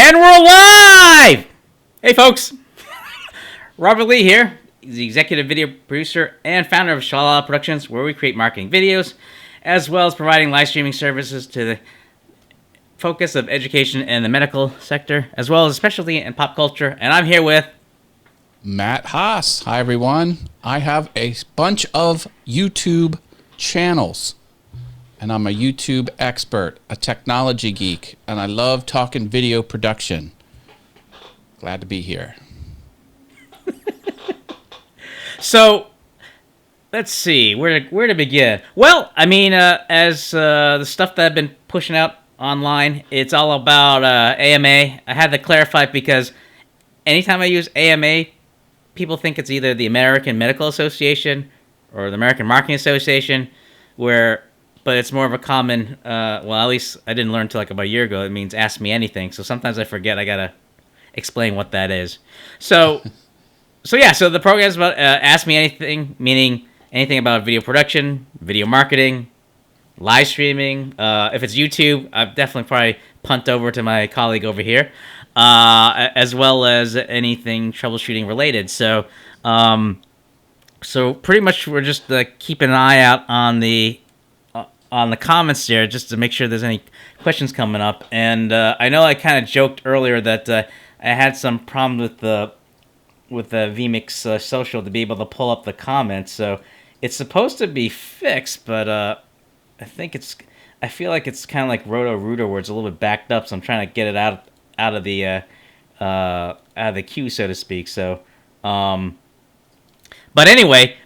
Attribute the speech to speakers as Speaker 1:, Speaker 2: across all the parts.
Speaker 1: And we're live! Hey folks, Robert Lee here, the executive video producer and founder of Shalala Productions, where we create marketing videos, as well as providing live streaming services to the focus of education and the medical sector, as well as specialty in pop culture. And I'm here with
Speaker 2: Matt Haas. Hi everyone. I have a bunch of YouTube channels. And I'm a YouTube expert, a technology geek, and I love talking video production. Glad to be here.
Speaker 1: So, let's see, where to begin? Well, I mean, as the stuff that I've been pushing out online, it's all about AMA. I had to clarify because anytime I use AMA, people think it's either the American Medical Association or the American Marketing Association, but it's more of a common, well, at least I didn't learn until like about a year ago. It means ask me anything. So sometimes I forget. I got to explain what that is. So the program is about ask me anything, meaning anything about video production, video marketing, live streaming. If it's YouTube, I've definitely probably punt over to my colleague over here, as well as anything troubleshooting related. So pretty much we're just keeping an eye out on the comments there, just to make sure there's any questions coming up. And I know I kind of joked earlier that I had some problem with the vMix social to be able to pull up the comments. So it's supposed to be fixed, but I feel like it's kind of like Roto-Rooter, where it's a little bit backed up. So I'm trying to get it out of the queue, so to speak. So, but anyway.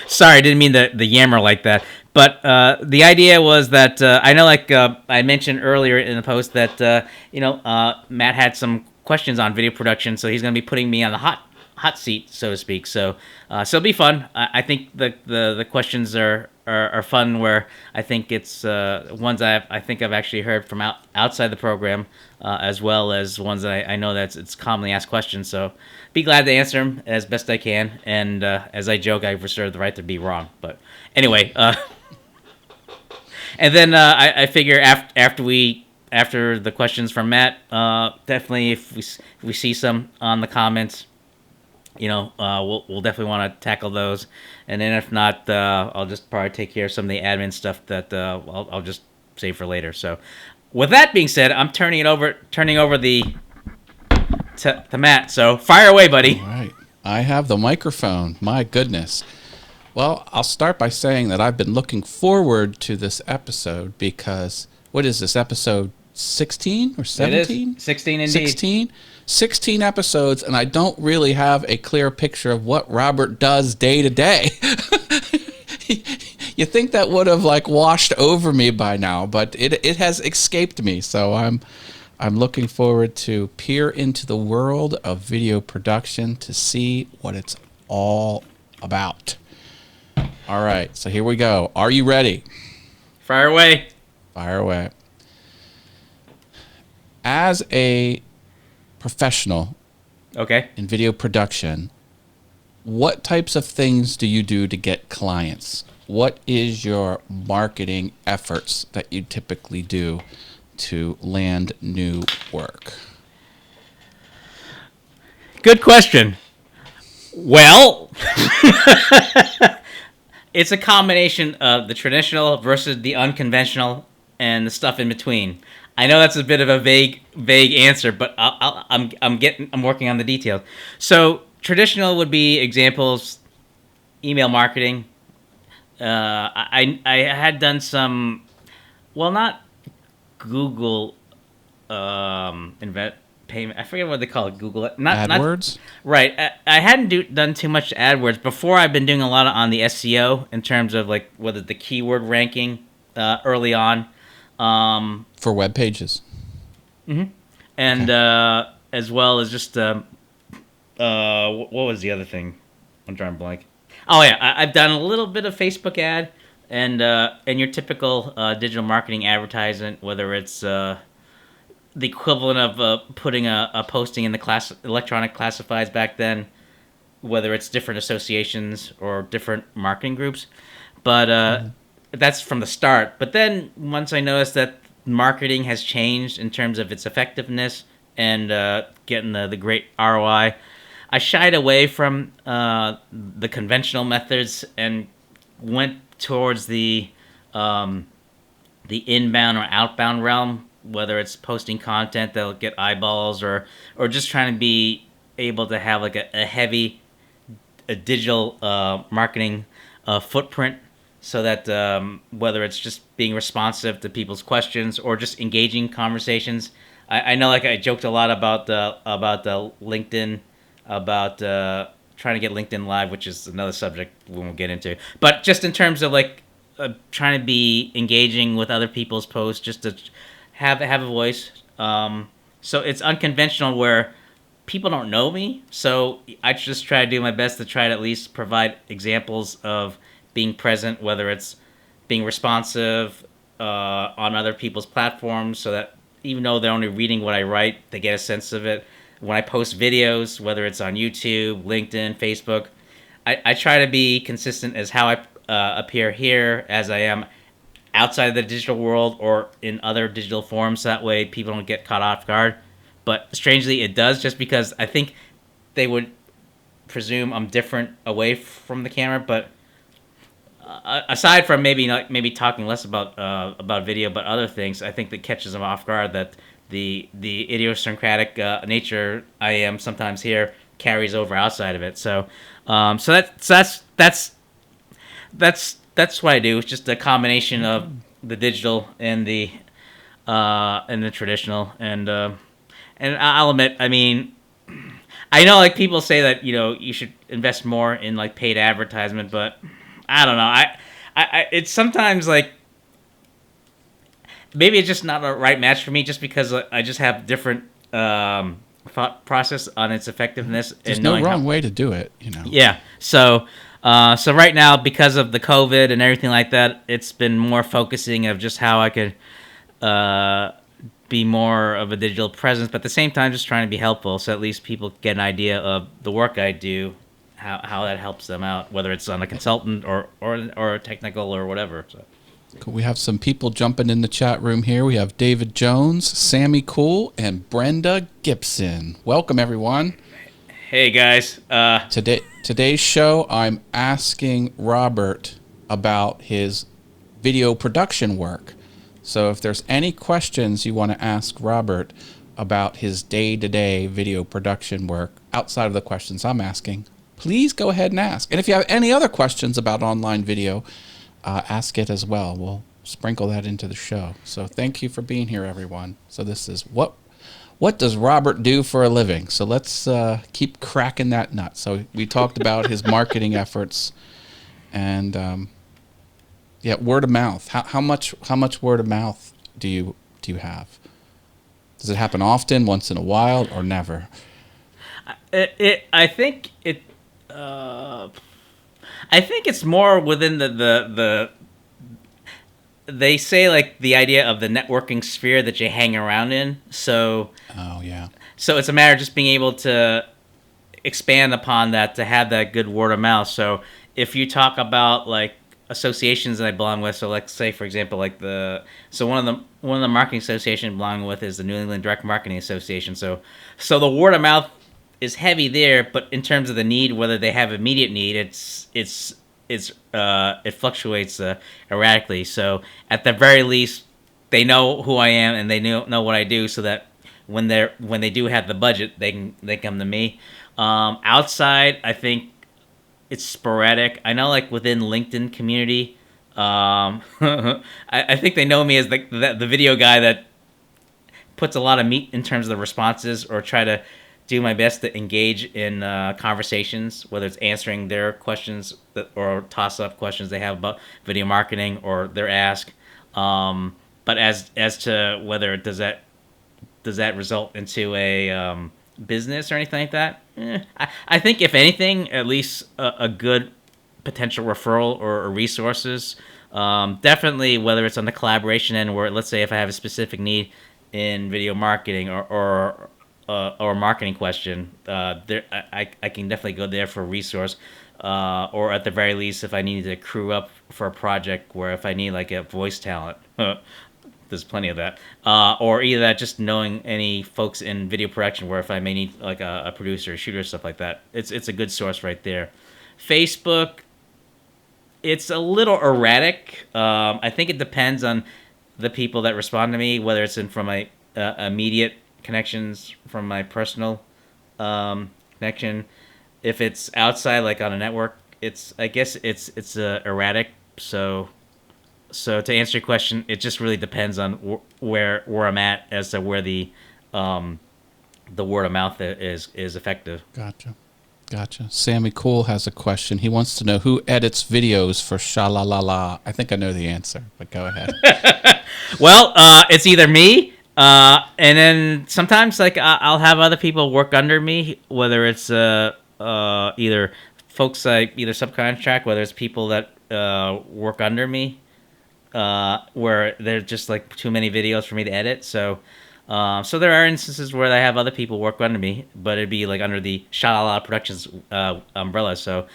Speaker 1: Sorry, I didn't mean the yammer like that. But the idea was that I know, like I mentioned earlier in the post, that Matt had some questions on video production, so he's going to be putting me on the hot seat, so to speak. So it'll be fun. I think the questions are fun. Where I think it's ones I think I've actually heard from outside the program, as well as ones that I know that it's commonly asked questions. So be glad to answer them as best I can. And as I joke, I reserve the right to be wrong. But anyway, and then I figure after the questions from Matt, definitely if we see some on the comments, we'll definitely want to tackle those. And then if not, I'll just probably take care of some of the admin stuff that I'll just save for later. So with that being said, I'm turning over to Matt. So fire away, buddy.
Speaker 2: All right. I have the microphone. My goodness. Well, I'll start by saying that I've been looking forward to this episode because, what is this, episode 16 or 17?
Speaker 1: It is 16 indeed.
Speaker 2: 16 episodes, and I don't really have a clear picture of what Robert does day to day. You think that would have washed over me by now, but it has escaped me. So I'm looking forward to peer into the world of video production to see what it's all about. All right, so here we go. Are you ready?
Speaker 1: Fire away.
Speaker 2: Fire away. As a professional,
Speaker 1: okay,
Speaker 2: in video production, what types of things do you do to get clients? What is your marketing efforts that you typically do to land new work?
Speaker 1: Good question. Well, it's a combination of the traditional versus the unconventional and the stuff in between. I know that's a bit of a vague answer, but I'm working on the details. So traditional would be examples, email marketing. I had done some, well, not Google payment. I forget what they call it. Google
Speaker 2: AdWords.
Speaker 1: Right. I hadn't done too much AdWords before. I've been doing a lot on the SEO in terms of whether the keyword ranking early on.
Speaker 2: For web pages.
Speaker 1: Mm-hmm. And okay. As well as just what was the other thing? I'm drawing a blank. Oh yeah, I've done a little bit of Facebook ad and your typical digital marketing advertisement, whether it's the equivalent of putting a posting in the electronic classifieds back then, whether it's different associations or different marketing groups. But that's from the start. But then once I noticed that marketing has changed in terms of its effectiveness and getting the great ROI. I shied away from the conventional methods and went towards the inbound or outbound realm, whether it's posting content that'll get eyeballs or just trying to be able to have like a heavy a digital marketing footprint so that whether it's just being responsive to people's questions or just engaging conversations. I know like I joked a lot about the LinkedIn, about trying to get LinkedIn Live, which is another subject we won't get into. But just in terms of like trying to be engaging with other people's posts, just to have a voice. So it's unconventional where people don't know me, so I just try to do my best to try to at least provide examples of being present, whether it's being responsive on other people's platforms, so that even though they're only reading what I write, they get a sense of it. When I post videos, whether it's on YouTube, LinkedIn, Facebook, I try to be consistent as how I appear here as I am outside of the digital world or in other digital forms. That way people don't get caught off guard. But strangely, it does, just because I think they would presume I'm different away from the camera. But aside from maybe talking less about video, but other things, I think that catches them off guard that the idiosyncratic nature I am sometimes here carries over outside of it. So that's what I do. It's just a combination of the digital and the traditional. And I'll admit, I mean, I know like people say that you should invest more in like paid advertisement, but I don't know. I it's sometimes like maybe it's just not a right match for me, just because I just have different thought process on its effectiveness.
Speaker 2: There's no wrong way to do it,
Speaker 1: Yeah. So right now, because of the COVID and everything like that, it's been more focusing of just how I could be more of a digital presence, but at the same time, just trying to be helpful, so at least people get an idea of the work I do, how that helps them out, whether it's on a consultant or technical or whatever. So.
Speaker 2: Cool. We have some people jumping in the chat room here. We have David Jones, Sammy Cool, and Brenda Gibson. Welcome, everyone.
Speaker 1: Hey, guys.
Speaker 2: Today's show, I'm asking Robert about his video production work. So if there's any questions you want to ask Robert about his day-to-day video production work outside of the questions I'm asking, please go ahead and ask. And if you have any other questions about online video, ask it as well. We'll sprinkle that into the show. So thank you for being here, everyone. So this is what does Robert do for a living? So let's keep cracking that nut. So we talked about his marketing efforts and word of mouth. How much word of mouth do you have? Does it happen often, once in a while, or never?
Speaker 1: I think it's more within the they say like the idea of the networking sphere that you hang around in. So so it's a matter of just being able to expand upon that, to have that good word of mouth. So if you talk about like associations that I belong with, so like say for example like one of the marketing associations I belong with is the New England Direct Marketing Association. So the word of mouth is heavy there, but in terms of the need, whether they have immediate need, it fluctuates erratically. So at the very least, they know who I am and they know what I do, so that when they do have the budget, they come to me. Outside, I think it's sporadic. I know, like within LinkedIn community, I think they know me as the video guy that puts a lot of meat in terms of the responses, or try to do my best to engage in conversations, whether it's answering their questions or toss-up questions they have about video marketing or their ask. But as to whether does that result into a business or anything like that, I think if anything, at least a good potential referral or resources. Definitely, whether it's on the collaboration end, where let's say if I have a specific need in video marketing or a marketing question, I can definitely go there for a resource. Or at the very least, if I need to crew up for a project, where if I need like a voice talent, there's plenty of that. Or either that, just knowing any folks in video production, where if I may need like a producer, a shooter, stuff like that, it's a good source right there. Facebook, it's a little erratic. I think it depends on the people that respond to me, whether it's in from my immediate connections, from my personal connection. If it's outside, like on a network, I guess it's erratic. So to answer your question, it just really depends on where I'm at as to where the word of mouth is effective.
Speaker 2: Gotcha. Sammy Cool has a question. He wants to know who edits videos for Sha-La-La-La. I think I know the answer, but go ahead.
Speaker 1: Well, it's either me, and then sometimes like I'll have other people work under me, whether it's either folks I either subcontract, whether it's people that work under me, where there's just like too many videos for me to edit. So there are instances where I have other people work under me, but it'd be like under the Sha-La-La Productions umbrella. So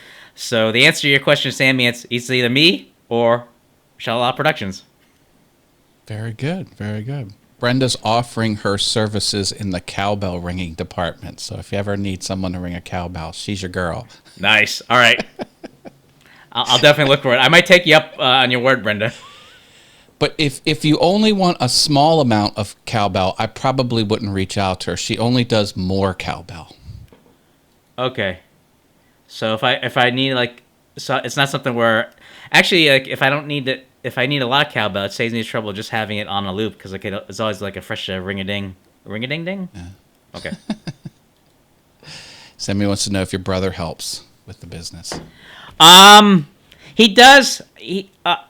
Speaker 1: the answer to your question, Sammy, it's either me or Sha-La-La Productions.
Speaker 2: Very good. Brenda's offering her services in the cowbell ringing department. So if you ever need someone to ring a cowbell, she's your girl.
Speaker 1: Nice. All right. I'll definitely look for it. I might take you up on your word, Brenda.
Speaker 2: But if you only want a small amount of cowbell, I probably wouldn't reach out to her. She only does more cowbell.
Speaker 1: Okay. So if I need like, so it's not something where actually like if I need a lot of cowbell, it saves me the trouble just having it on a loop, because like it's always like a fresh ring-a-ding ding. Yeah. Okay.
Speaker 2: Sammy wants to know if your brother helps with the business.
Speaker 1: He does.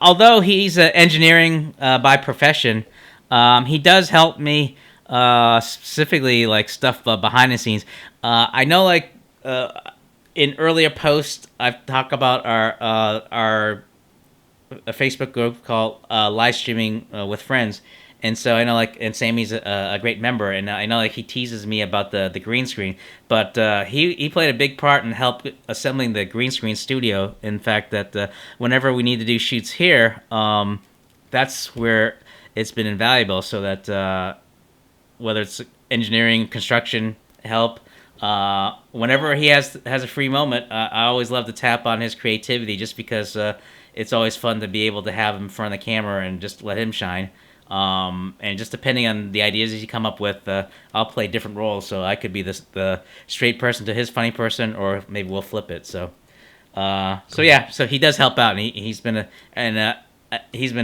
Speaker 1: Although he's engineering by profession, he does help me specifically like stuff behind the scenes. I know like in earlier posts I've talked about our a Facebook group called Livestreaming with Friends. And so I know, like, and Sammy's a great member, and I know, like, he teases me about the green screen, but he played a big part in help assembling the green screen studio. In fact, that whenever we need to do shoots here, that's where it's been invaluable. So that whether it's engineering, construction help, whenever he has a free moment, I always love to tap on his creativity, just because it's always fun to be able to have him in front of the camera and just let him shine. And just depending on the ideas that you come up with, I'll play different roles. So I could be the straight person to his funny person, or maybe we'll flip it. So he does help out, and he's been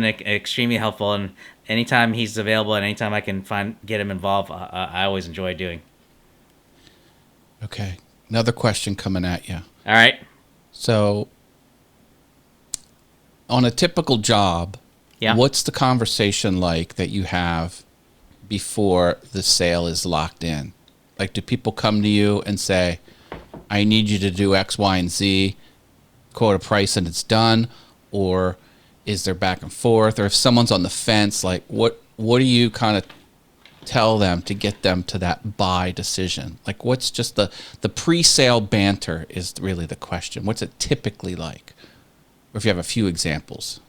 Speaker 1: extremely helpful. And anytime he's available, and anytime I can get him involved, I always enjoy doing.
Speaker 2: Okay, another question coming at you.
Speaker 1: All right.
Speaker 2: So, on a typical job.
Speaker 1: Yeah.
Speaker 2: What's the conversation like that you have before the sale is locked in? Like, do people come to you and say, I need you to do X, Y, and Z, quote a price and it's done? Or is there back and forth? Or if someone's on the fence, like, what do you kind of tell them to get them to that buy decision? Like, what's just the pre-sale banter is really the question. What's it typically like? Or if you have a few examples.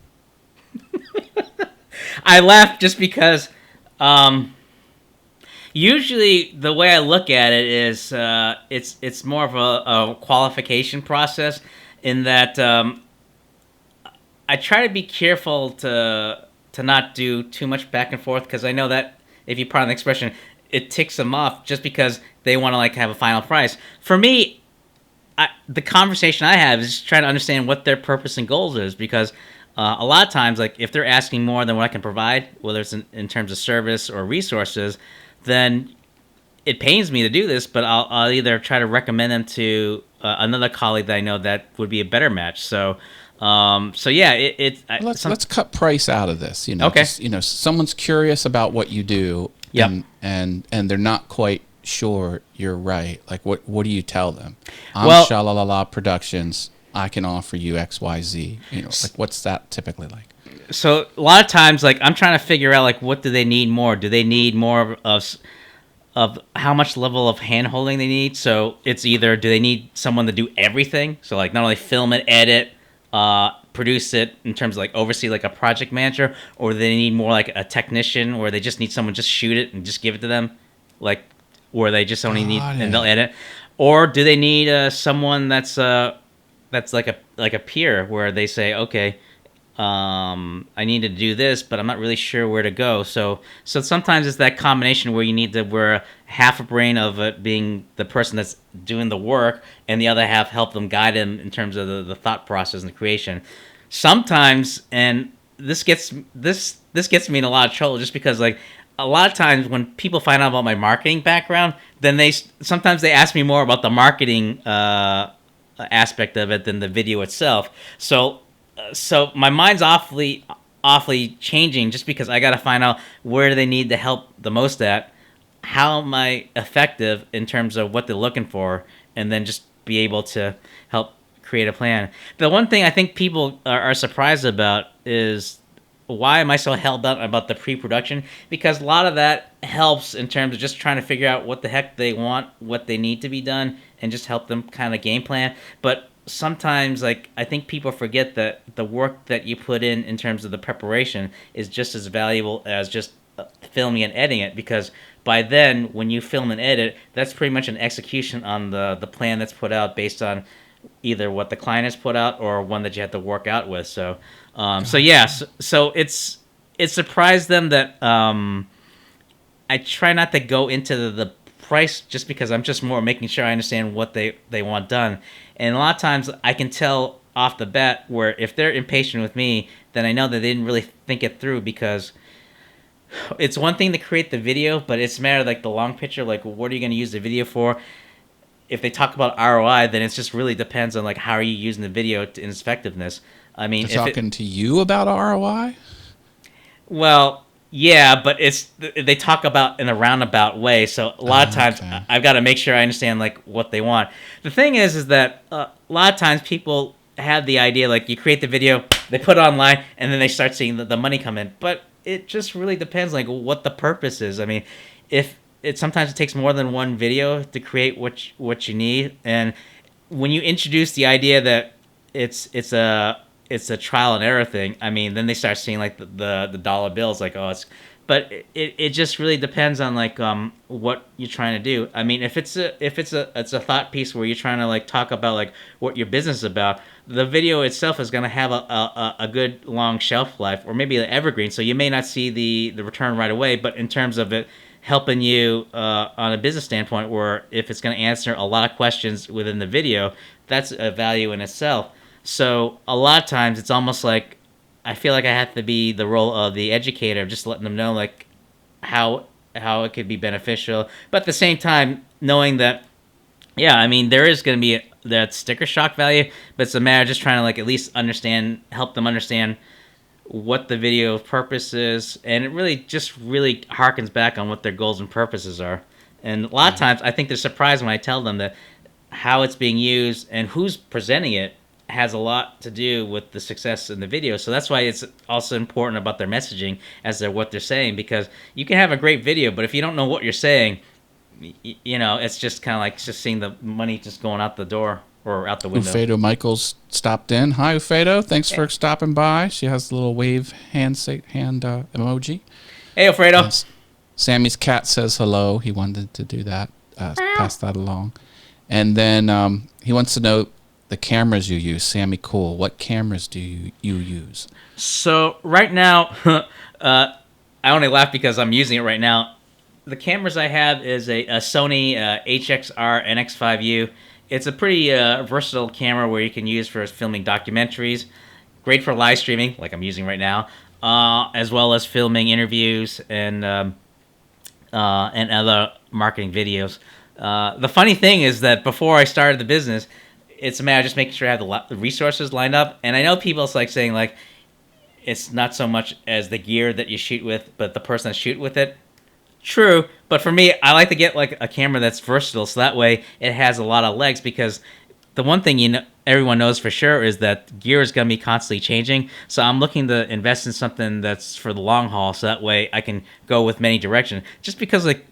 Speaker 1: I laugh just because usually the way I look at it is it's more of a qualification process, in that I try to be careful to not do too much back and forth, because I know that, if you pardon the expression, it ticks them off just because they want to like have a final price. For me, the conversation I have is just trying to understand what their purpose and goals is, because a lot of times, like, if they're asking more than what I can provide, whether it's in terms of service or resources, then it pains me to do this, but I'll either try to recommend them to another colleague that I know that would be a better match. So yeah, let's
Speaker 2: cut price out of this.
Speaker 1: Okay.
Speaker 2: Just, someone's curious about what you do,
Speaker 1: yep.
Speaker 2: and they're not quite sure you're right. Like, what do you tell them? I'm Sha-La-La-La Productions. I can offer you X, Y, Z. Like, what's that typically like?
Speaker 1: So a lot of times, like, I'm trying to figure out, like, what do they need more? Do they need more of how much level of hand-holding they need? So it's either, do they need someone to do everything? So, like, not only film it, edit, produce it in terms of like oversee like a project manager, or they need more like a technician, or they just need someone just shoot it and just give it to them, like, or they just only need and they'll edit, or do they need someone that's like a peer where they say, okay, I need to do this, but I'm not really sure where to go. So sometimes it's that combination where you need to wear half a brain of it being the person that's doing the work, and the other half help them guide them in terms of the thought process and the creation. Sometimes, and this gets me in a lot of trouble, just because like a lot of times when people find out about my marketing background, then sometimes they ask me more about the marketing aspect of it than the video itself. So my mind's awfully changing, just because I got to find out where they need the help the most at, how am I effective in terms of what they're looking for, and then just be able to help create a plan. The one thing I think people are surprised about is, why am I so held up about the pre-production? Because a lot of that helps in terms of just trying to figure out what the heck they want, what they need to be done, and just help them kind of game plan. But sometimes, like, I think people forget that the work that you put in terms of the preparation is just as valuable as just filming and editing it, because by then, when you film and edit, that's pretty much an execution on the plan that's put out based on either what the client has put out or one that you have to work out with. So it surprised them that I try not to go into the price, just because I'm just more making sure I understand what they want done. And a lot of times I can tell off the bat where if they're impatient with me, then I know that they didn't really think it through, because it's one thing to create the video, but it's a matter of like the long picture, like what are you going to use the video for? If they talk about ROI, then it just really depends on like how are you using the video in its effectiveness. I mean,
Speaker 2: they're talking to you about ROI?
Speaker 1: Well, yeah, but they talk about in a roundabout way. So a lot of times I've got to make sure I understand like what they want. The thing is that a lot of times people have the idea like you create the video, they put it online, and then they start seeing the money come in. But it just really depends like what the purpose is. I mean, sometimes it takes more than one video to create what you need, and when you introduce the idea that it's a trial and error thing, I mean, then they start seeing like the dollar bills, like, oh, but it just really depends on like what you're trying to do. I mean, if it's a thought piece where you're trying to like talk about like what your business is about, the video itself is going to have a good long shelf life, or maybe an evergreen, so you may not see the return right away, but in terms of it helping you on a business standpoint, where if it's going to answer a lot of questions within the video, that's a value in itself. So a lot of times it's almost like I feel like I have to be the role of the educator, just letting them know like how it could be beneficial, but at the same time knowing that, yeah, I mean, there is going to be that sticker shock value, but it's a matter of just trying to like at least help them understand what the video purpose is, and it really harkens back on what their goals and purposes are. And a lot of times I think they're surprised when I tell them that how it's being used and who's presenting it has a lot to do with the success in the video. So that's why it's also important about their messaging as to what they're saying, because you can have a great video, but if you don't know what you're saying, you know, it's just kind of like just seeing the money just going out the door or out the window.
Speaker 2: Ufedo Michaels stopped in. Hi, Ufedo. Thanks for stopping by. She has the little wave hand emoji.
Speaker 1: Hey, Alfredo.
Speaker 2: Sammy's cat says hello. He wanted to do that. Pass that along. And then he wants to know the cameras you use. Sammy Cool, what cameras do you use?
Speaker 1: So right now, I only laugh because I'm using it right now. The cameras I have is a Sony HXR NX5U. It's a pretty versatile camera where you can use for filming documentaries. Great for live streaming, like I'm using right now, as well as filming interviews and other marketing videos. The funny thing is that before I started the business, it's a matter of just making sure I have the resources lined up. And I know people it's like saying like, it's not so much as the gear that you shoot with, but the person that shoot with it. True, but for me, I like to get like a camera that's versatile, so that way it has a lot of legs. Because the one thing everyone knows for sure is that gear is going to be constantly changing. So I'm looking to invest in something that's for the long haul, so that way I can go with many directions. Just because like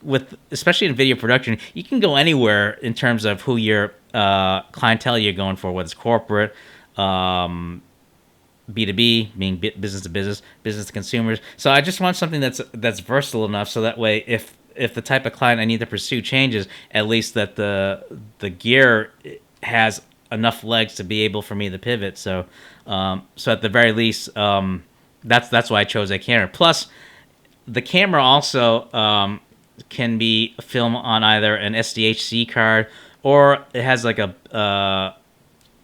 Speaker 1: especially in video production, you can go anywhere in terms of who your clientele you're going for, whether it's corporate, B2B, meaning business to business, business to consumers. So I just want something that's versatile enough, so that way if the type of client I need to pursue changes, at least that the gear has enough legs to be able for me to pivot. So so at the very least, that's why I chose that camera. Plus, the camera also can be filmed on either an SDHC card, or it has like a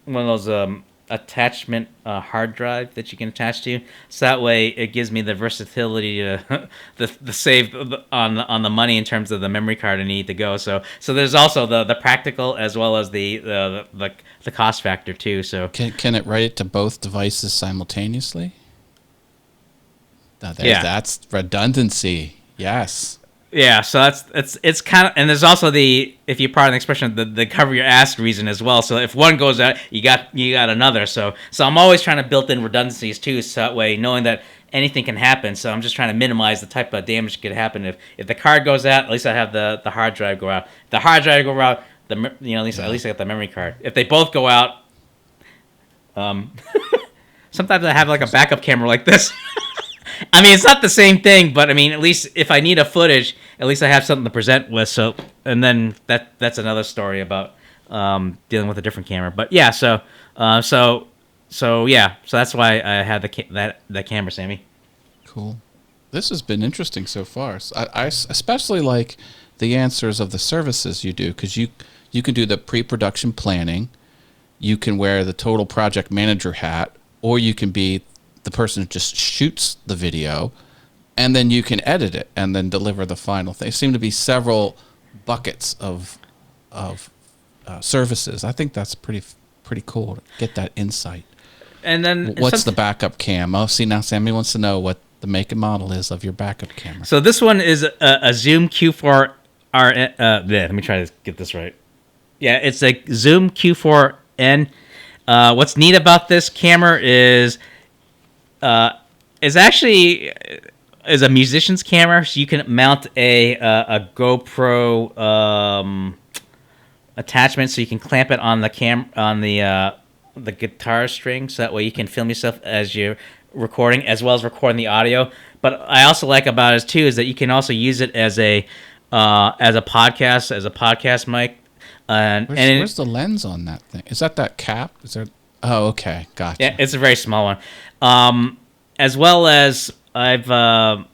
Speaker 1: one of those attachment hard drive that you can attach to. So that way, it gives me the versatility to the save on the money in terms of the memory card I need to go. So there's also the practical as well as the cost factor too. So
Speaker 2: can it write it to both devices simultaneously? That's redundancy. Yes.
Speaker 1: Yeah, so it's kind of, and there's also if you pardon the expression, the cover your ass reason as well. So if one goes out, you got another. So I'm always trying to build in redundancies too, so that way knowing that anything can happen. So I'm just trying to minimize the type of damage that could happen. If the card goes out, at least I have the hard drive go out. If the hard drive go out, at least I got the memory card. If they both go out, sometimes I have like a backup camera like this. I mean, it's not the same thing, but I mean, at least if I need a footage, at least I have something to present with. So, and then that's another story about dealing with a different camera. But yeah, so that's why I had that camera, Sammy.
Speaker 2: Cool. This has been interesting so far. So I especially like the answers of the services you do, because you can do the pre-production planning, you can wear the total project manager hat, or you can be the person who just shoots the video, and then you can edit it and then deliver the final thing. There seem to be several buckets of services. I think that's pretty cool to get that insight.
Speaker 1: And then
Speaker 2: what's the backup cam? Oh, see, now Sammy wants to know what the make and model is of your backup camera.
Speaker 1: So this one is a Zoom Q4R. Let me try to get this right. Yeah, it's a Zoom Q4N. What's neat about this camera is actually a musician's camera, so you can mount a GoPro attachment, so you can clamp it on the guitar string, so that way you can film yourself as you're recording, as well as recording the audio. But I also like about it too is that you can also use it as a podcast mic.
Speaker 2: Where's the lens on that thing? Is that cap? Is there? Oh, okay, gotcha.
Speaker 1: Yeah, it's a very small one. As well as I've, I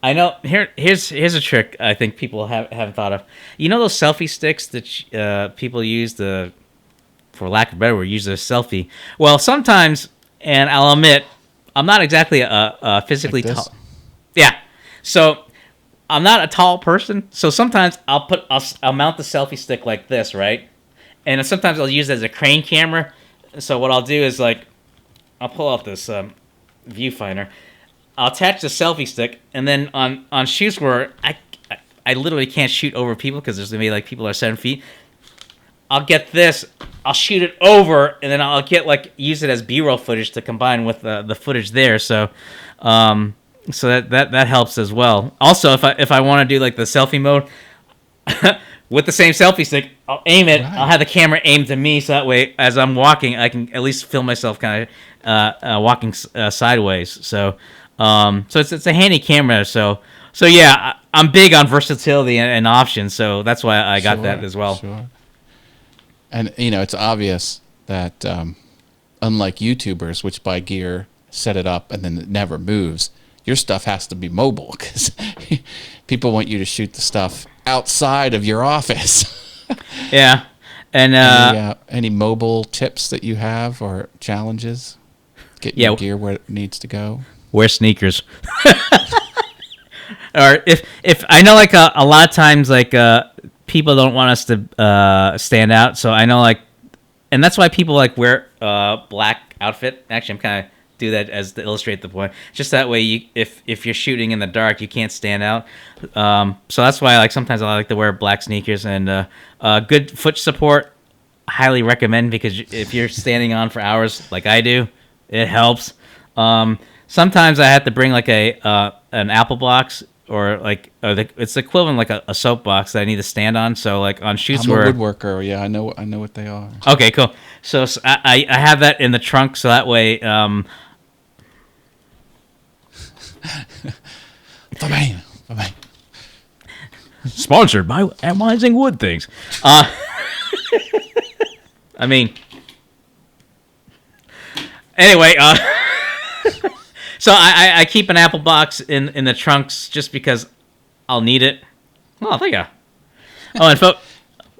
Speaker 1: know here's a trick I think people haven't thought of. You know those selfie sticks that people use for lack of a better word, use as a selfie. Well, sometimes, and I'll admit, I'm not exactly a physically
Speaker 2: like
Speaker 1: tall. Yeah, so I'm not a tall person. So sometimes I'll mount the selfie stick like this, right? And sometimes I'll use it as a crane camera. So what I'll do is I'll pull out this viewfinder. I'll attach the selfie stick, and then on shoots where I literally can't shoot over people because there's gonna be people are 7 feet. I'll get this. I'll shoot it over, and then I'll use it as B-roll footage to combine with the footage there. So, so that helps as well. Also, if I want to do the selfie mode. With the same selfie stick, I'll aim it. Right. I'll have the camera aimed to me, so that way, as I'm walking, I can at least film myself kind of walking sideways. So it's a handy camera. So yeah, I'm big on versatility and options. So that's why I got that as well.
Speaker 2: Sure. And it's obvious that unlike YouTubers, which buy gear, set it up, and then it never moves, your stuff has to be mobile because people want you to shoot the stuff outside of your office.
Speaker 1: Yeah. And
Speaker 2: any mobile tips that you have or challenges? Get your gear where it needs to go.
Speaker 1: Wear sneakers. Or if I know a lot of times people don't want us to stand out, so I know and that's why people wear black outfit. Actually, I'm kind of do that as to illustrate the point. Just that way, if you're shooting in the dark, you can't stand out. So that's why sometimes I like to wear black sneakers and good foot support. Highly recommend, because if you're standing on for hours like I do, it helps. Sometimes I have to bring an Apple box or like it's equivalent like a soapbox that I need to stand on. So like on shoots
Speaker 2: I'm a
Speaker 1: where
Speaker 2: woodworker. Yeah, I know what they are.
Speaker 1: okay, cool. So, I have that in the trunk, so that way
Speaker 2: Bye-bye. Bye-bye.
Speaker 1: sponsored by Analyzing Wood Things. I mean, anyway, so I keep an Apple box in the trunks just because I'll need it. Oh, there you go. Oh, and folks,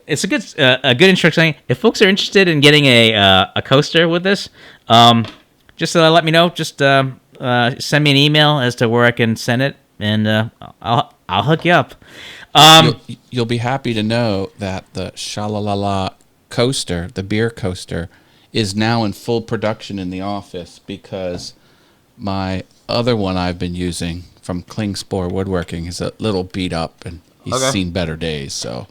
Speaker 1: it's a good instruction. If folks are interested in getting a coaster with this, just let me know. Just send me an email as to where I can send it, and I'll hook you up.
Speaker 2: You'll be happy to know that the Shalalala coaster, the beer coaster, is now in full production in the office because my other one I've been using from Klingspor Woodworking is a little beat up and he's seen better days. So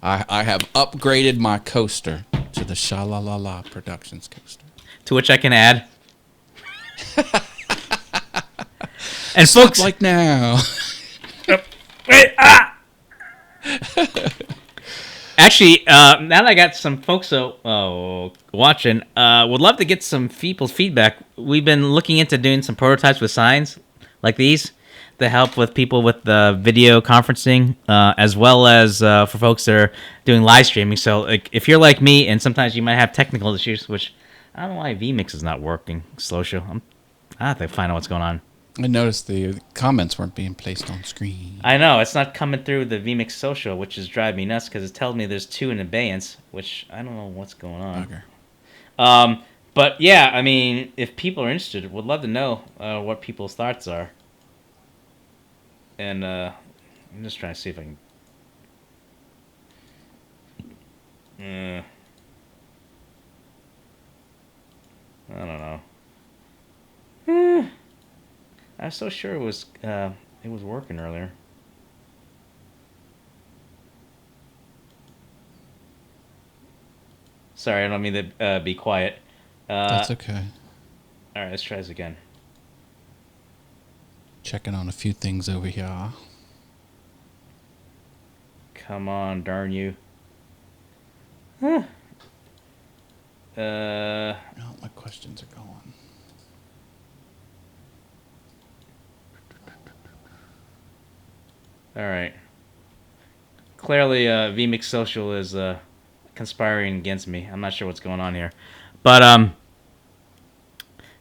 Speaker 2: I have upgraded my coaster to the Shalalala Productions coaster.
Speaker 1: To which I can add. And
Speaker 2: Stop
Speaker 1: folks,
Speaker 2: like now.
Speaker 1: wait, actually, now that I got some folks watching, would love to get some people's feedback. We've been looking into doing some prototypes with signs like these to help with people with video conferencing, as well as for folks that are doing live streaming. So like, if you're like me, and sometimes you might have technical issues, which I don't know why vMix is not working. Slow show. I have to find out what's going on.
Speaker 2: I noticed the comments weren't being placed on screen.
Speaker 1: I know, it's not coming through the vMix social, which is driving me nuts because it tells me there's 2 in abeyance, which I don't know what's going on.
Speaker 2: Okay.
Speaker 1: But yeah, I mean, if people are interested, would love to know what people's thoughts are. And I'm just trying to see if I can... I don't know. I was so sure it was working earlier. Sorry, I don't mean to be quiet.
Speaker 2: That's okay.
Speaker 1: All right, let's try this again.
Speaker 2: Checking on a few things over here.
Speaker 1: Come on, darn you. Huh.
Speaker 2: Oh, my questions are going.
Speaker 1: All right. Clearly, vMix Social is conspiring against me. I'm not sure what's going on here, but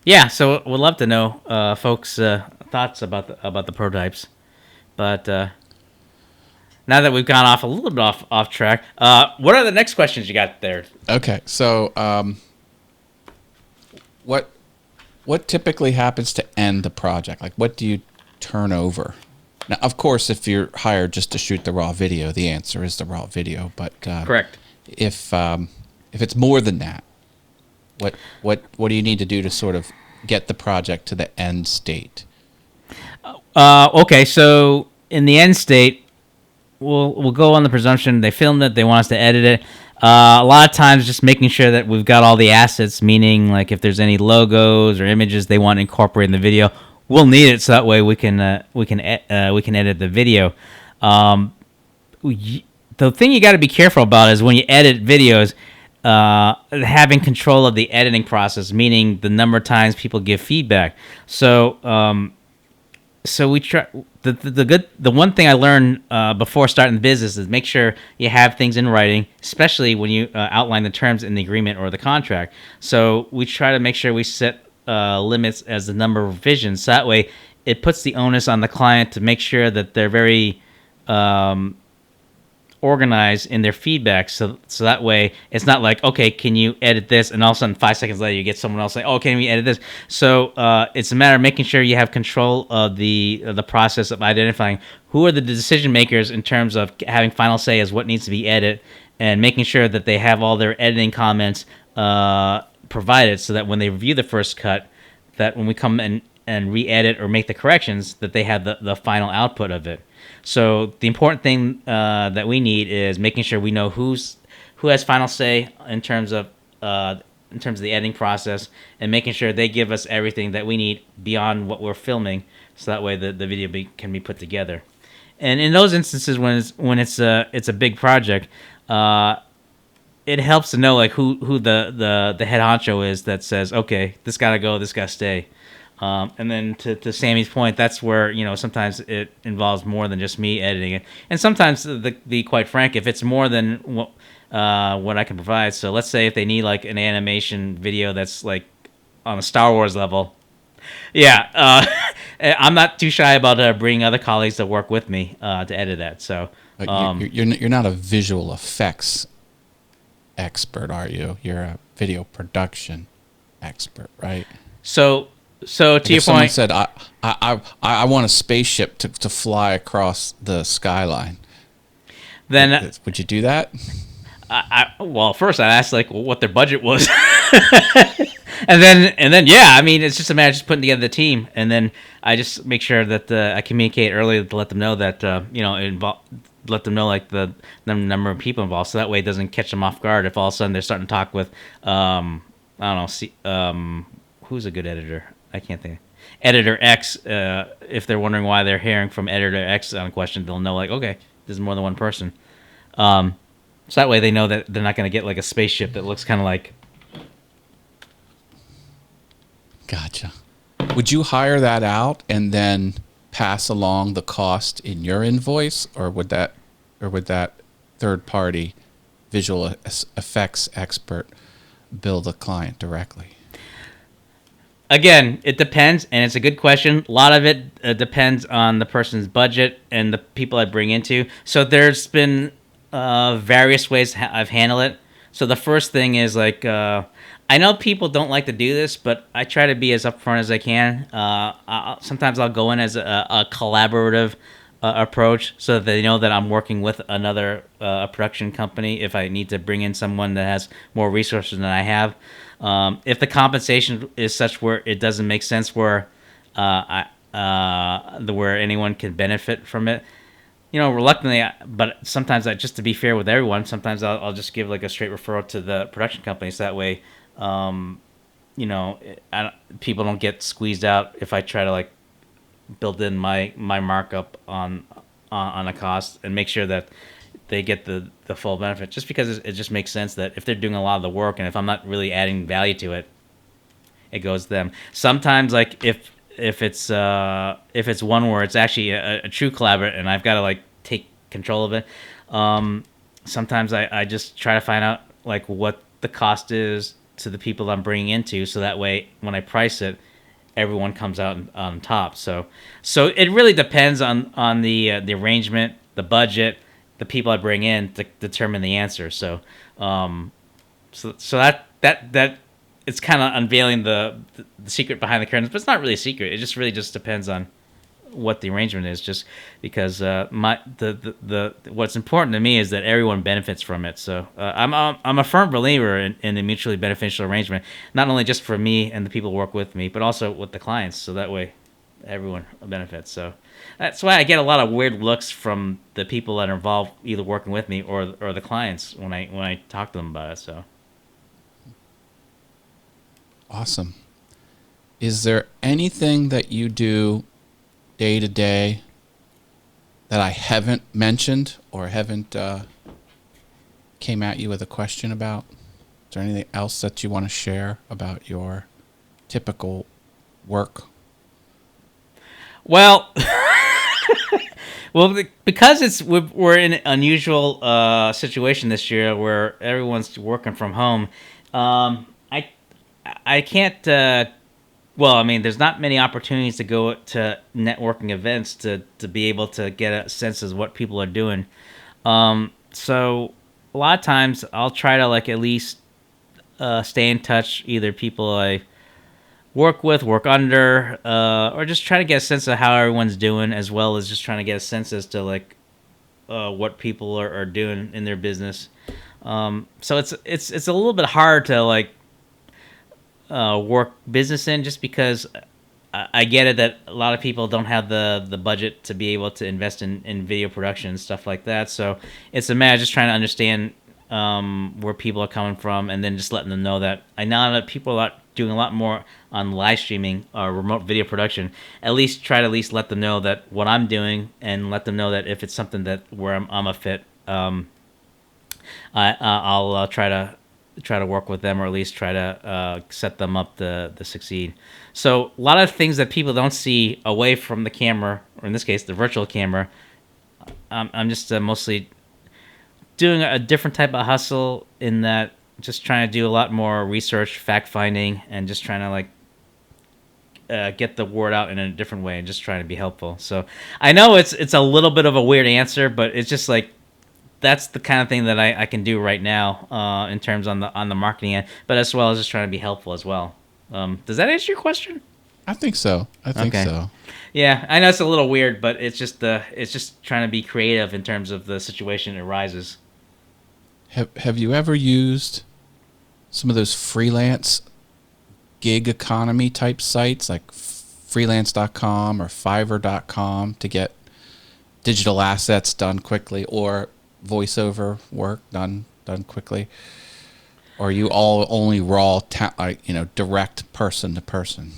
Speaker 1: yeah. So we'd love to know folks' thoughts about the prototypes. But now that we've gone off a little bit off track, what are the next questions you got there?
Speaker 2: Okay, so what typically happens to end the project? Like, what do you turn over? Now, of course, if you're hired just to shoot the raw video, the answer is the raw video. But
Speaker 1: correct.
Speaker 2: If it's more than that, what do you need to do to sort of get the project to the end state?
Speaker 1: Okay, so in the end state, we'll go on the presumption they filmed it, they want us to edit it. A lot of times, just making sure that we've got all the assets, meaning like if there's any logos or images they want to incorporate in the video, we'll need it so that way we can edit the video. The thing you got to be careful about is when you edit videos, having control of the editing process, meaning the number of times people give feedback. So we try. The one thing I learned before starting the business is make sure you have things in writing, especially when you outline the terms in the agreement or the contract. So we try to make sure we set limits as the number of revisions. So that way, it puts the onus on the client to make sure that they're very organized in their feedback. So that way, it's not like, okay, can you edit this? And all of a sudden, 5 seconds later, you get someone else saying, oh, can we edit this? So it's a matter of making sure you have control of the process of identifying who are the decision makers in terms of having final say as what needs to be edited, and making sure that they have all their editing comments provided so that when they review the first cut, that when we come and re-edit or make the corrections, that they have the final output of it. So the important thing that we need is making sure we know who has final say in terms of the editing process, and making sure they give us everything that we need beyond what we're filming, so that way the video can be put together. And in those instances, when it's a big project, it helps to know like who the head honcho is that says, okay, this gotta go, this gotta stay. And then to Sammy's point, that's where, sometimes it involves more than just me editing it, and sometimes the be quite frank, if it's more than what I can provide. So let's say if they need like an animation video that's like on a Star Wars level, yeah, I'm not too shy about bringing other colleagues to work with me to edit that. So
Speaker 2: you're not a visual effects expert, are you? You're a video production expert, right?
Speaker 1: So to your
Speaker 2: someone
Speaker 1: point,
Speaker 2: said, I want a spaceship to fly across the skyline.
Speaker 1: Then
Speaker 2: would you do that?
Speaker 1: Well, first I asked like what their budget was, and then yeah, I mean it's just a matter of just putting together the team, and then I just make sure that I communicate early to let them know that let them know like the number of people involved, so that way it doesn't catch them off guard if all of a sudden they're starting to talk with I don't know, who's a good editor? I can't think. Editor X. If they're wondering why they're hearing from Editor X on a question, they'll know like, okay, there's more than one person. So that way they know that they're not going to get like a spaceship that looks kind of like.
Speaker 2: Gotcha. Would you hire that out and then pass along the cost in your invoice, or would that third party visual effects expert bill the client directly?
Speaker 1: Again, it depends, and it's a good question. A lot of it depends on the person's budget and the people I bring into. So there's been various ways I've handled it. So the first thing is like, I know people don't like to do this, but I try to be as upfront as I can. Sometimes I'll go in as a collaborative approach so that they know that I'm working with another production company if I need to bring in someone that has more resources than I have. If the compensation is such where it doesn't make sense where where anyone can benefit from it, reluctantly, but sometimes just to be fair with everyone, sometimes I'll just give like a straight referral to the production company, so that way, people don't get squeezed out if I try to like build in my markup on a cost and make sure that they get the full benefit, just because it just makes sense that if they're doing a lot of the work and if I'm not really adding value to it, it goes to them. Sometimes like if it's one where it's actually a true collaborator and I've got to like take control of it, sometimes I just try to find out like what the cost is to the people I'm bringing into, so that way when I price it, everyone comes out on top. So it really depends on the arrangement, the budget, the people I bring in to determine the answer. So that it's kind of unveiling the secret behind the curtains, but it's not really a secret. It just really just depends on what the arrangement is, just because what's important to me is that everyone benefits from it. So I'm a firm believer in a mutually beneficial arrangement, not only just for me and the people who work with me, but also with the clients, so that way everyone benefits. So that's why I get a lot of weird looks from the people that are involved, either working with me or the clients when I talk to them about it. So
Speaker 2: awesome. Is there anything that you do day to day that I haven't mentioned or haven't came at you with a question about? Is there anything else that you want to share about your typical work?
Speaker 1: Well, because we're in an unusual situation this year where everyone's working from home. I can't. There's not many opportunities to go to networking events to be able to get a sense of what people are doing. So a lot of times I'll try to like at least stay in touch, either people I work with, work under, or just try to get a sense of how everyone's doing, as well as just trying to get a sense as to like what people are doing in their business. So it's a little bit hard to like work business in, just because I get it that a lot of people don't have the budget to be able to invest in video production and stuff like that. So it's a matter of just trying to understand where people are coming from, and then just letting them know that I know that people are doing a lot more on live streaming or remote video production, at least try to at least let them know that what I'm doing, and let them know that if it's something that where I'm a fit, I'll try to work with them, or at least try to set them up to succeed. So a lot of things that people don't see away from the camera, or in this case the virtual camera, I'm just mostly doing a different type of hustle, in that just trying to do a lot more research, fact finding, and just trying to get the word out in a different way, and just trying to be helpful. So I know it's a little bit of a weird answer, but it's just like that's the kind of thing that I can do right now in terms on the marketing end, but as well as just trying to be helpful as well. Does that answer your question?
Speaker 2: I think so.
Speaker 1: Okay.
Speaker 2: So.
Speaker 1: Yeah, I know it's a little weird, but it's just trying to be creative in terms of the situation it arises.
Speaker 2: Have you ever used some of those freelance gig economy type sites like freelance.com or fiverr.com to get digital assets done quickly, or voiceover work done quickly? Or are you all only raw, direct person to person?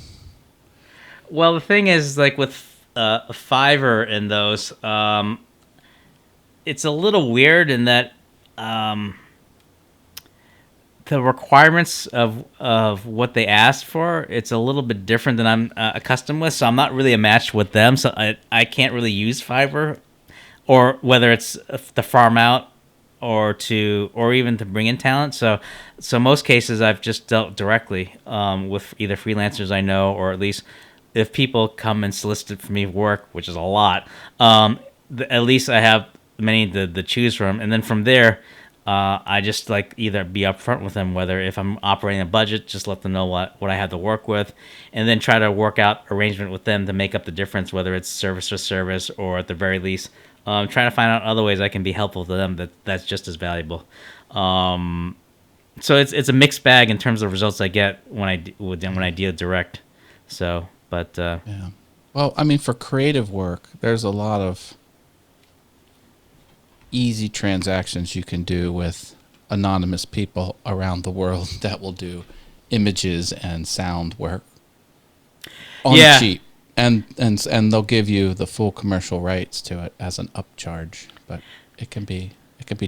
Speaker 1: Well, the thing is, like with Fiverr and those, it's a little weird in that the requirements of what they asked for, it's a little bit different than I'm accustomed with. So I'm not really a match with them. So I can't really use Fiverr, or whether it's to farm out or even to bring in talent. So most cases I've just dealt directly with either freelancers I know, or at least if people come and solicit for me work, which is a lot, at least I have many to choose from. And then from there, I just either be upfront with them, whether if I'm operating a budget, just let them know what I have to work with, and then try to work out arrangement with them to make up the difference, whether it's service to service, or at the very least, trying to find out other ways I can be helpful to them that's just as valuable. So it's a mixed bag in terms of results I get when I deal direct. So, but
Speaker 2: yeah. Well, I mean, for creative work, there's a lot of easy transactions you can do with anonymous people around the world that will do images and sound work on the cheap, and they'll give you the full commercial rights to it as an upcharge, but it can be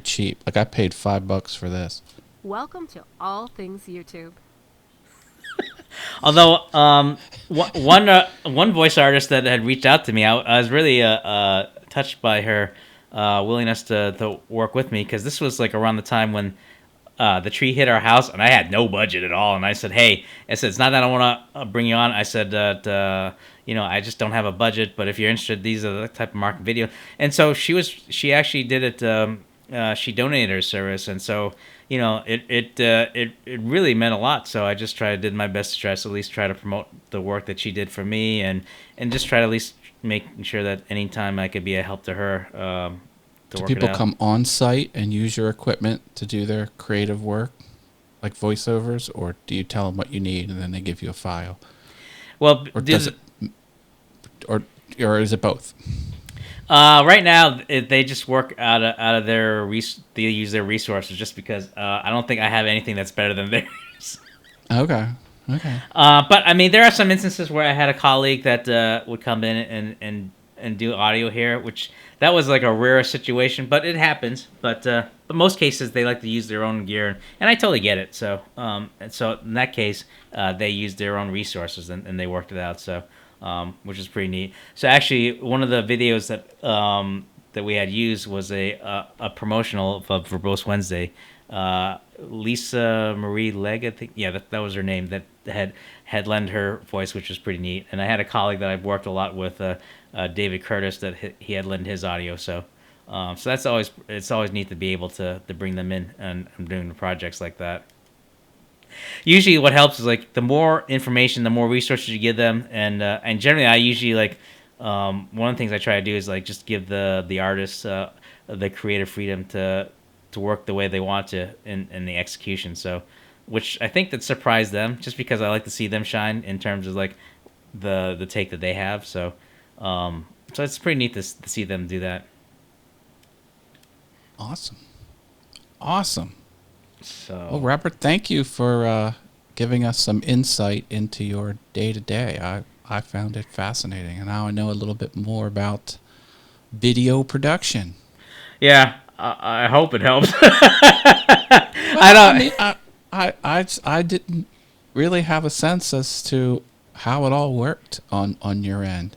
Speaker 2: cheap. Like I paid $5 for this.
Speaker 3: Welcome to All Things YouTube.
Speaker 1: Although one voice artist that had reached out to me, I was really touched by her willingness to work with me, because this was like around the time when the tree hit our house, and I had no budget at all. And I said, hey, it's not that I want to bring you on. I said that I just don't have a budget, but if you're interested, these are the type of market video. And so she actually did it. She donated her service, and so it really meant a lot. So I just did my best to at least try to promote the work that she did for me, and just try to at least making sure that anytime I could be a help to her.
Speaker 2: Do people come on site and use your equipment to do their creative work, like voiceovers, or do you tell them what you need and then they give you a file?
Speaker 1: Well,
Speaker 2: or is it both?
Speaker 1: Right now, they just work out of their they use their resources, just because I don't think I have anything that's better than theirs.
Speaker 2: Okay.
Speaker 1: But I mean, there are some instances where I had a colleague that would come in and do audio here, which that was like a rare situation, but it happens. But most cases they like to use their own gear, and I totally get it. So so in that case, they used their own resources and they worked it out. So which is pretty neat. So actually, one of the videos that we had used was a promotional of Verbose Wednesday. Lisa Marie Legg, I think. Yeah, that was her name. That had lent her voice, which was pretty neat. And I had a colleague that I've worked a lot with, David Curtis, that he had lent his audio. So that's it's always neat to be able to bring them in and doing the projects like that. Usually, what helps is like the more information, the more resources you give them, and generally, I usually one of the things I try to do is like just give the artists the creative freedom to work the way they want to in the execution. So, which I think that surprised them, just because I like to see them shine in terms of like the take that they have. So it's pretty neat to see them do that.
Speaker 2: Awesome. So, well, Robert, thank you for giving us some insight into your day-to-day. I found it fascinating, and now I know a little bit more about video production.
Speaker 1: Yeah, I hope it helps.
Speaker 2: Well,
Speaker 1: I don't.
Speaker 2: I mean, I didn't really have a sense as to how it all worked on your end,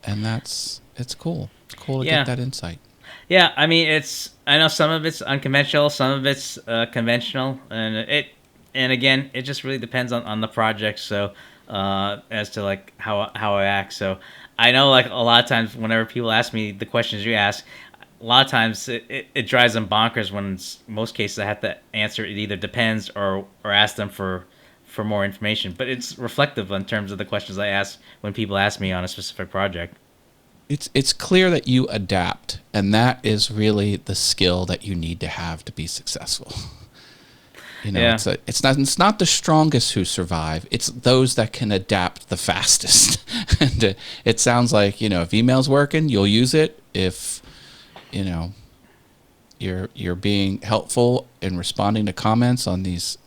Speaker 2: and it's cool. It's cool to
Speaker 1: Yeah.
Speaker 2: get that insight.
Speaker 1: Yeah, I mean, I know some of it's unconventional, some of it's conventional, and again, it just really depends on the project. So, as to like how I act. So, I know like a lot of times whenever people ask me the questions you ask, a lot of times it drives them bonkers. When most cases I have to answer it either depends or ask them for more information. But it's reflective in terms of the questions I ask when people ask me on a specific project.
Speaker 2: It's clear that you adapt, and that is really the skill that you need to have to be successful. You know,
Speaker 1: Yeah.
Speaker 2: it's not the strongest who survive. It's those that can adapt the fastest. And it sounds like, you know, if email's working, you'll use it. If, you know, you're being helpful in responding to comments on these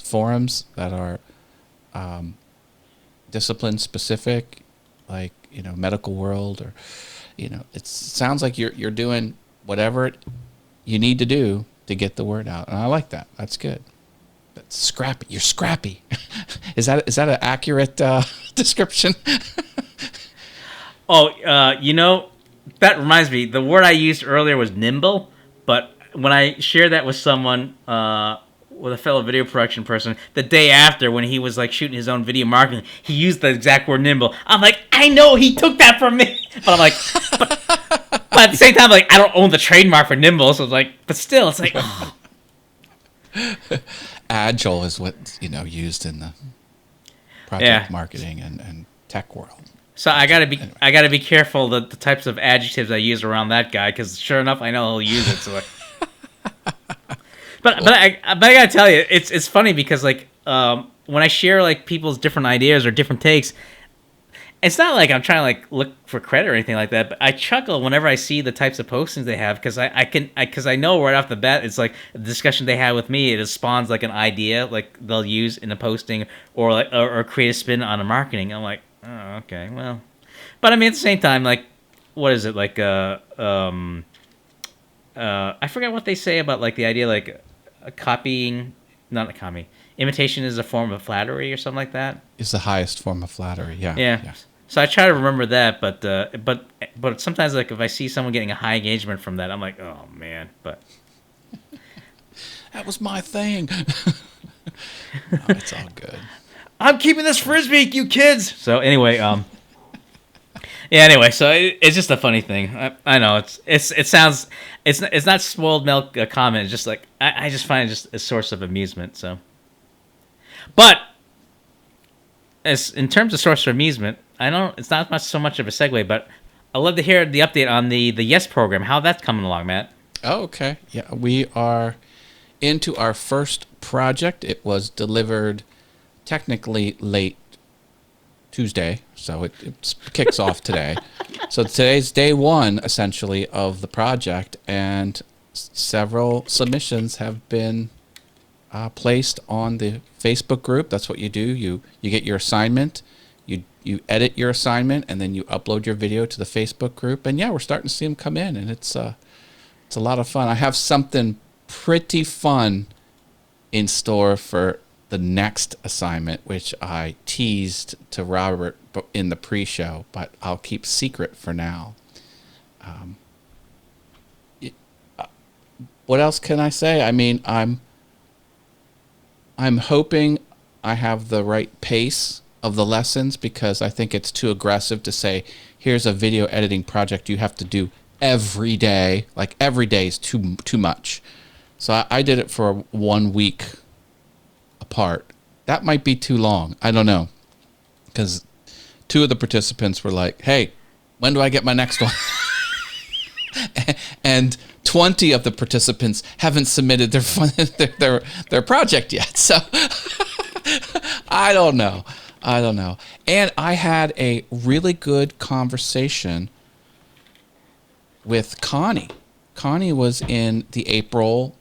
Speaker 2: forums that are discipline specific, like, you know, medical world, or, you know, it sounds like you're doing whatever you need to do to get the word out, and I like that. That's good. That's scrappy. You're scrappy. Is that an accurate description?
Speaker 1: Oh, you know, that reminds me. The word I used earlier was nimble, but when I shared that with someone, with a fellow video production person, the day after when he was like shooting his own video marketing, he used the exact word nimble. I'm like, I know he took that from me, but I'm like, but at the same time, like I don't own the trademark for nimble, so it's like, but still, it's like, oh.
Speaker 2: Agile is what, you know, used in the project marketing and tech world.
Speaker 1: So I gotta be careful the types of adjectives I use around that guy, because sure enough, I know he'll use it. So, but I gotta tell you, it's funny because like when I share like people's different ideas or different takes, it's not like I'm trying to like look for credit or anything like that. But I chuckle whenever I see the types of postings they have, because I know right off the bat it's like the discussion they had with me. It spawns like an idea like they'll use in a posting, or like or create a spin on a marketing. I'm like, oh, okay, well, but I mean at the same time, like, what is it like? I forget what they say about like the idea like copying, not a copy. Imitation is a form of flattery or something like that.
Speaker 2: Is the highest form of flattery.
Speaker 1: Yeah. So I try to remember that, but sometimes like if I see someone getting a high engagement from that, I'm like, oh man. But
Speaker 2: that was my thing. Oh, it's all good.
Speaker 1: I'm keeping this frisbee, you kids. So anyway, yeah. Anyway, so it's just a funny thing. I know it sounds it's not spoiled milk comment. It's just like I just find it just a source of amusement. So, but as in terms of source of amusement, I know it's not so much of a segue, but I'd love to hear the update on the Yes program. How that's coming along, Matt?
Speaker 2: Oh, okay. Yeah, we are into our first project. It was delivered technically late Tuesday, so it kicks off today. So today's day one, essentially, of the project, and several submissions have been placed on the Facebook group. That's what you do. You get your assignment, you edit your assignment, and then you upload your video to the Facebook group. And yeah, we're starting to see them come in, and it's a lot of fun. I have something pretty fun in store for the next assignment, which I teased to Robert in the pre-show, but I'll keep secret for now. What else can I say? I mean, I'm hoping I have the right pace of the lessons, because I think it's too aggressive to say, here's a video editing project you have to do every day. Like every day is too much. So I did it for 1 week apart. That might be too long. I don't know. Because 2 of the participants were like, hey, when do I get my next one? And 20 of the participants haven't submitted their project yet. So I don't know. And I had a really good conversation with Connie. Connie was in the April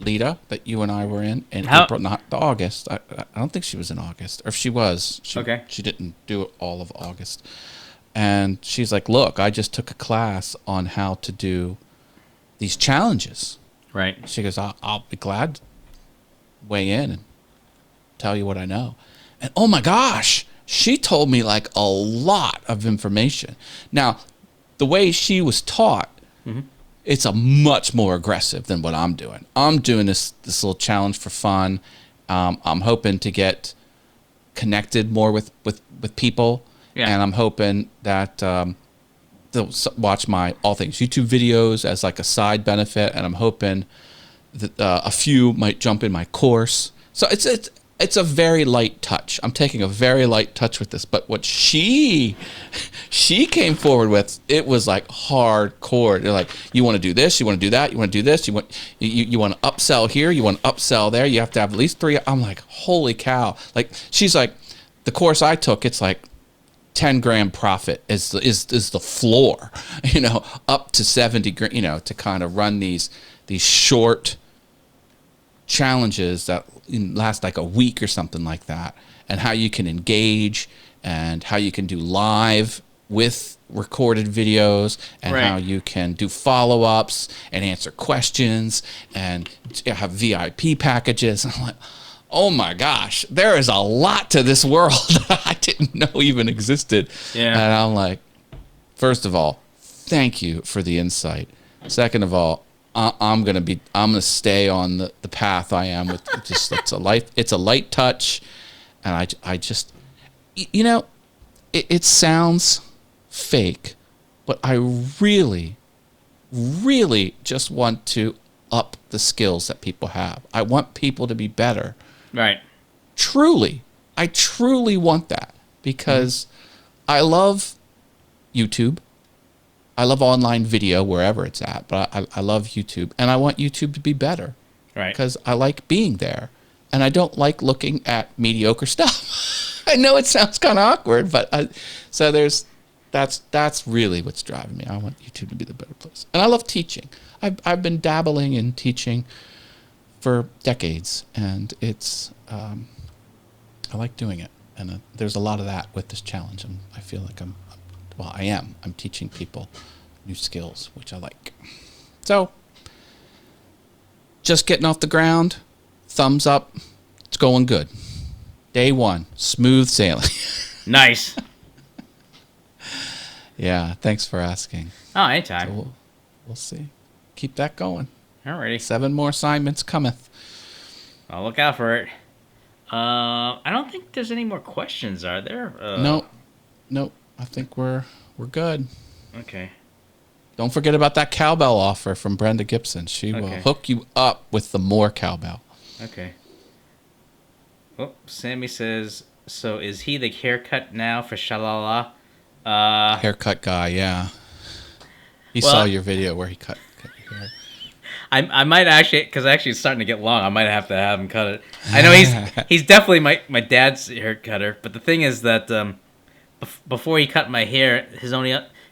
Speaker 2: Lita that you and I were in
Speaker 1: How-
Speaker 2: April, not the August. I don't think she was in August, or if she was,
Speaker 1: Okay.
Speaker 2: she didn't do all of August. And she's like, "Look, I just took a class on how to do these challenges."
Speaker 1: Right.
Speaker 2: She goes, "I'll be glad to weigh in and tell you what I know." And oh my gosh, she told me like a lot of information. Now, the way she was taught, it's a much more aggressive than what I'm doing. I'm doing this little challenge for fun. I'm hoping to get connected more with people, and I'm hoping that they'll watch my All Things YouTube videos as like a side benefit, and I'm hoping that a few might jump in my course. So it's a very light touch. I'm taking a very light touch with this, but what she came forward with, it was like hardcore. They're like, you want to do this, you want to do that, you want to do this, you want to upsell here, you want to upsell there, you have to have at least 3. I'm like, holy cow. Like, she's like, the course I took, it's like 10 grand profit is the floor, up to 70 grand, to kind of run these short challenges that last like a week or something like that, and how you can engage and how you can do live with recorded videos, and how you can do follow-ups and answer questions and have VIP packages. And I'm like, oh my gosh, there is a lot to this world that I didn't know even existed. And I'm like, first of all, thank you for the insight. Second of all, I'm gonna stay on the path I am with. Just it's a light touch, and I just, it sounds fake, but I really, really just want to up the skills that people have. I want people to be better.
Speaker 1: Right.
Speaker 2: I truly want that, because I love YouTube. I love online video wherever it's at, but I love YouTube, and I want YouTube to be better.
Speaker 1: Right.
Speaker 2: Because I like being there, and I don't like looking at mediocre stuff. I know it sounds kind of awkward, but that's really what's driving me. I want YouTube to be the better place, and I love teaching. I've been dabbling in teaching for decades, and it's I like doing it, and there's a lot of that with this challenge, and I feel like I'm teaching people new skills, which I like. So, just getting off the ground, thumbs up, it's going good. Day 1, smooth sailing.
Speaker 1: Nice.
Speaker 2: Yeah, thanks for asking.
Speaker 1: Oh, anytime.
Speaker 2: So we'll see. Keep that going.
Speaker 1: Alrighty.
Speaker 2: 7 more assignments cometh.
Speaker 1: I'll look out for it. I don't think there's any more questions, are there?
Speaker 2: Nope. I think we're good.
Speaker 1: Okay.
Speaker 2: Don't forget about that cowbell offer from Brenda Gibson. She will hook you up with the more cowbell.
Speaker 1: Okay. Oh, Sammy says, so is he the haircut now for Shalala?
Speaker 2: Haircut guy, yeah. He saw your video where he cut your hair.
Speaker 1: I might actually, because actually it's starting to get long, I might have to have him cut it. I know he's definitely my dad's hair cutter, but the thing is that before he cut my hair,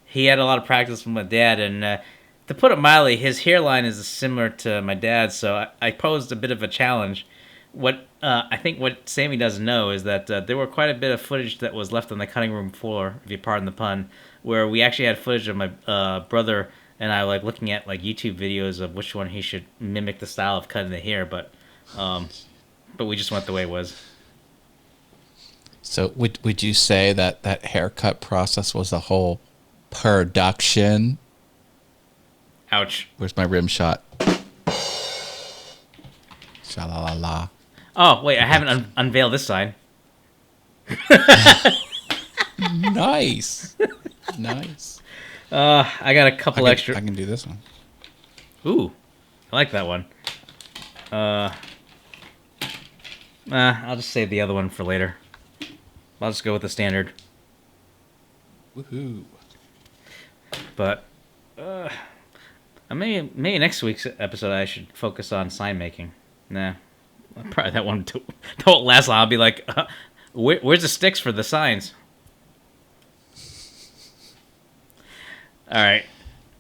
Speaker 1: he had a lot of practice with my dad, and to put it mildly, his hairline is similar to my dad's, so I posed a bit of a challenge. I think what Sammy doesn't know is that there were quite a bit of footage that was left on the cutting room floor, if you pardon the pun, where we actually had footage of my brother and I looking at YouTube videos of which one he should mimic the style of cutting the hair, but we just went the way it was.
Speaker 2: So would you say that haircut process was a whole production?
Speaker 1: Ouch.
Speaker 2: Where's my rim shot? Sha-la-la-la.
Speaker 1: Oh, wait, I haven't unveiled this sign.
Speaker 2: Nice. Nice.
Speaker 1: I got a couple extra.
Speaker 2: I can do this one.
Speaker 1: Ooh, I like that one. I'll just save the other one for later. I'll just go with the standard.
Speaker 2: Woohoo.
Speaker 1: But maybe next week's episode I should focus on sign making. Nah, probably that one don't last long. I'll be like, where's the sticks for the signs? All right.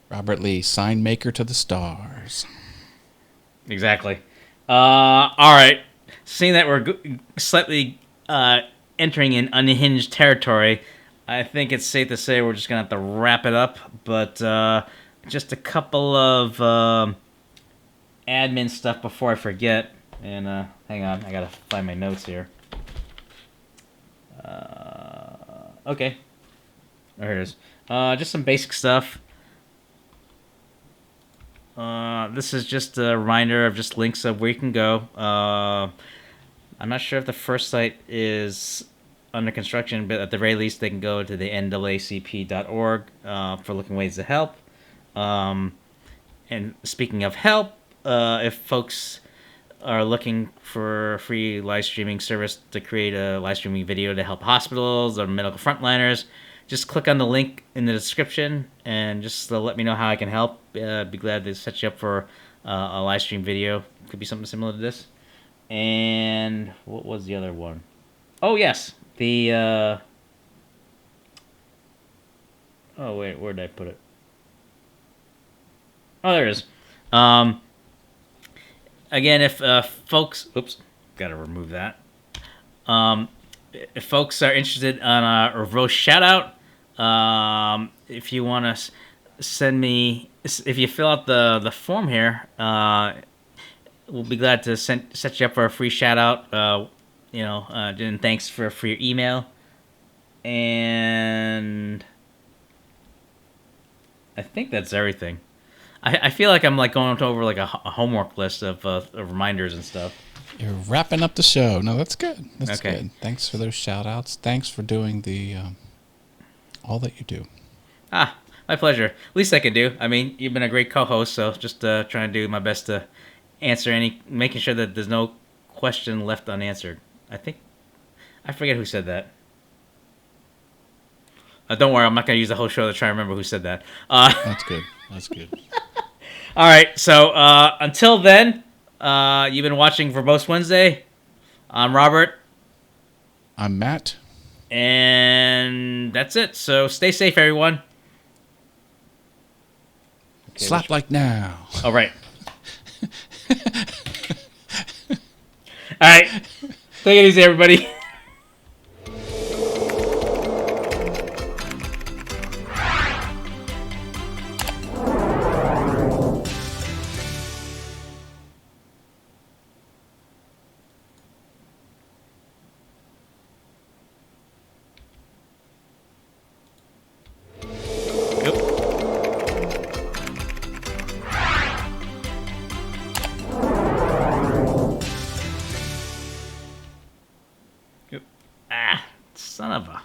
Speaker 2: Robert Lee, sign maker to the stars.
Speaker 1: Exactly. All right. Seeing that we're slightly entering an unhinged territory, I think it's safe to say we're just gonna have to wrap it up. But just a couple of admin stuff before I forget. And hang on, I gotta find my notes here. Okay. Oh, here it is. Just some basic stuff. This is just a reminder of just links of where you can go. I'm not sure if the first site is under construction, but at the very least, they can go to the naacp.org for looking ways to help. And speaking of help, if folks are looking for a free live streaming service to create a live streaming video to help hospitals or medical frontliners, just click on the link in the description and just let me know how I can help. Be glad to set you up for a live stream video. Could be something similar to this. And what was the other one? Oh, yes. The, oh, wait, where did I put it? Oh, there it is. Again, if folks... Oops, gotta remove that. If folks are interested on a Verbose shout-out, if you want to send me... If you fill out the form here, we'll be glad to set you up for a free shout-out. And thanks for your email. And I think that's everything. I feel like I'm like going over like a homework list of reminders and stuff.
Speaker 2: You're wrapping up the show. No, that's good. That's
Speaker 1: okay.
Speaker 2: Good. Thanks for those shout-outs. Thanks for doing the all that you do.
Speaker 1: Ah, my pleasure. Least I can do. I mean, you've been a great co-host, so just trying to do my best to answer making sure that there's no question left unanswered. I forget who said that. Don't worry, I'm not going to use the whole show to try to remember who said that.
Speaker 2: That's good. That's good.
Speaker 1: All right, so until then, you've been watching Verbose Wednesday. I'm Robert.
Speaker 2: I'm Matt.
Speaker 1: And that's it. So stay safe, everyone. Okay,
Speaker 2: Slap like now.
Speaker 1: All right. All right. Take it easy, everybody. Son of a...